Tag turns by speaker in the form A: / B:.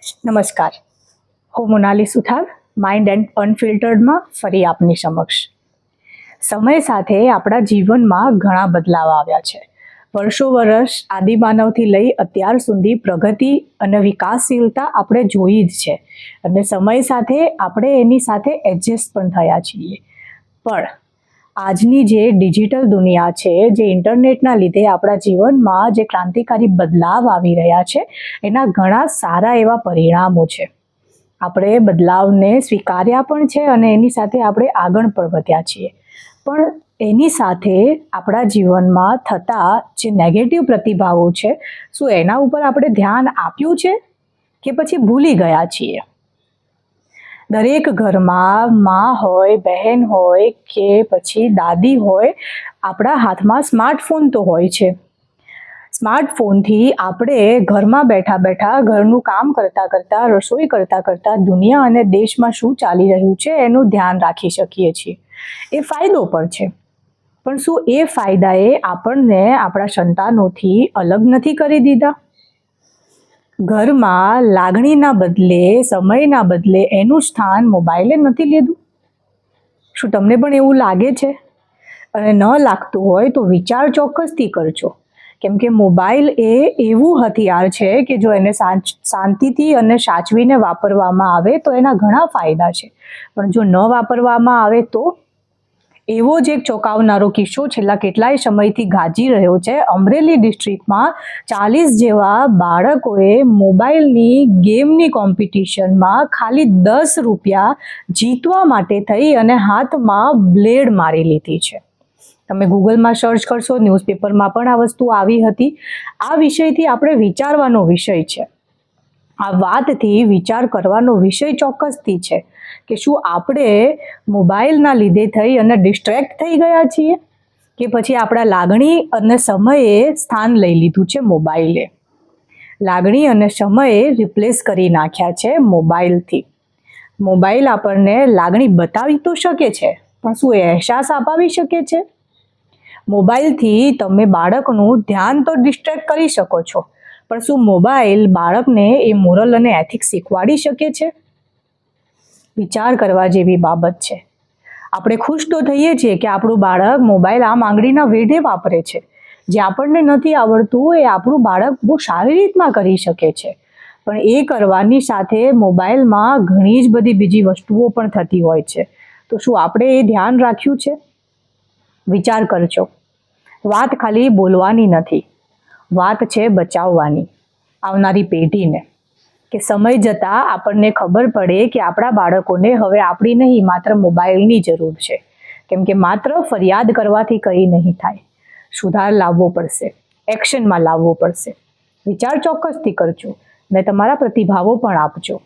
A: નમસ્કાર, હું મોનાલી સુથાર mind and અનફિલ્ટર્ડમાં ફરી આપની સમક્ષ. સમય સાથે આપણા જીવનમાં ઘણા બદલાવ આવ્યા છે. વર્ષો વર્ષ આદિમાનવથી લઈ અત્યાર સુધી પ્રગતિ અને વિકાસશીલતા આપણે જોઈ જ છે અને સમય સાથે આપણે એની સાથે એડજસ્ટ પણ થયા છીએ. પણ આજની જે ડિજિટલ દુનિયા છે, જે ઇન્ટરનેટના લીધે આપણા જીવનમાં જે ક્રાંતિકારી બદલાવ આવી રહ્યા છે, એના ઘણા સારા એવા પરિણામો છે. આપણે બદલાવને સ્વીકાર્યા પણ છે અને એની સાથે આપણે આગળ પણ વધ્યા છીએ. પણ એની સાથે આપણા જીવનમાં થતા જે નેગેટિવ પ્રતિભાવો છે, શું એના ઉપર આપણે ધ્યાન આપ્યું છે કે પછી ભૂલી ગયા છીએ? દરેક ઘરમાં માં હોય, બહેન હોય કે પછી દાદી હોય, આપણા હાથમાં સ્માર્ટફોન તો હોય છે. સ્માર્ટફોનથી આપણે ઘરમાં બેઠા બેઠા ઘરનું કામ કરતાં કરતાં, રસોઈ કરતાં કરતાં દુનિયા અને દેશમાં શું ચાલી રહ્યું છે એનું ધ્યાન રાખી શકીએ છીએ. એ ફાયદો પણ છે. પણ શું એ ફાયદાએ આપણને આપણા સંતાનોથી અલગ નથી કરી દીધા? ઘરમાં લાગણીના બદલે, સમયના બદલે એનું સ્થાન મોબાઈલે નથી લીધું? શું તમને પણ એવું લાગે છે? અને ન લાગતું હોય તો વિચાર ચોક્કસથી કરજો. કેમ કે મોબાઈલ એ એવું હથિયાર છે કે જો એને શાંતિથી અને સાચવીને વાપરવામાં આવે તો એના ઘણા ફાયદા છે. પણ જો ન વાપરવામાં આવે તો? એવો જ એક ચોંકાવનારો કિસ્સો છેલ્લા કેટલાય સમયથી ગાજી રહ્યો છે. અમરેલી ડિસ્ટ્રિક્ટમાં 40 જેવા બાળકોએ મોબાઈલની ગેમની કોમ્પિટિશનમાં ખાલી 10 રૂપિયા જીતવા માટે થઈ અને હાથમાં બ્લેડ મારી લીધી છે. તમે ગૂગલમાં સર્ચ કરશો, ન્યૂઝપેપરમાં પણ આ વસ્તુ આવી હતી. આ વિષયથી આપણે વિચારવાનો વિષય છે. આ વાતથી વિચાર કરવાનો વિષય ચોક્કસથી છે કે શું આપણે મોબાઈલના લીધે થઈ અને ડિસ્ટ્રેક્ટ થઈ ગયા છીએ કે પછી આપણા લાગણી અને સમયે સ્થાન લઈ લીધું છે મોબાઈલે? લાગણી અને સમયે રિપ્લેસ કરી નાખ્યા છે મોબાઈલથી. મોબાઈલ આપણને લાગણી બતાવી તો શકે છે, પણ શું એ અહેસાસ અપાવી શકે છે? મોબાઈલથી તમે બાળકનું ધ્યાન તો ડિસ્ટ્રેક્ટ કરી શકો છો, પણ શું મોબાઈલ બાળકને એ મોરલ અને એથિક્સ શીખવાડી શકે છે? વિચાર કરવા જેવી બાબત છે. આપણે ખુશ તો થઈએ છીએ કે આપણું બાળક મોબાઈલ આમ આંગળીના વેઢે વાપરે છે. જે આપણને નથી આવડતું એ આપણું બાળક બહુ સારી રીતના કરી શકે છે. પણ એ કરવાની સાથે મોબાઈલમાં ઘણી જ બધી બીજી વસ્તુઓ પણ થતી હોય છે. તો શું આપણે એ ધ્યાન રાખ્યું છે? વિચાર કરજો. વાત ખાલી બોલવાની નથી, વાત છે બચાવવાની, આવનારી પેઢીને. કે સમય જતાં આપણને ખબર પડે કે આપણા બાળકોને હવે આપણી નહીં, માત્ર મોબાઈલની જરૂર છે. કેમ કે માત્ર ફરિયાદ કરવાથી કંઈ નહીં થાય. સુધાર લાવવો પડશે, એક્શનમાં લાવવો પડશે. વિચાર ચોક્કસથી કરજો ને તમારા પ્રતિભાવો પણ આપજો.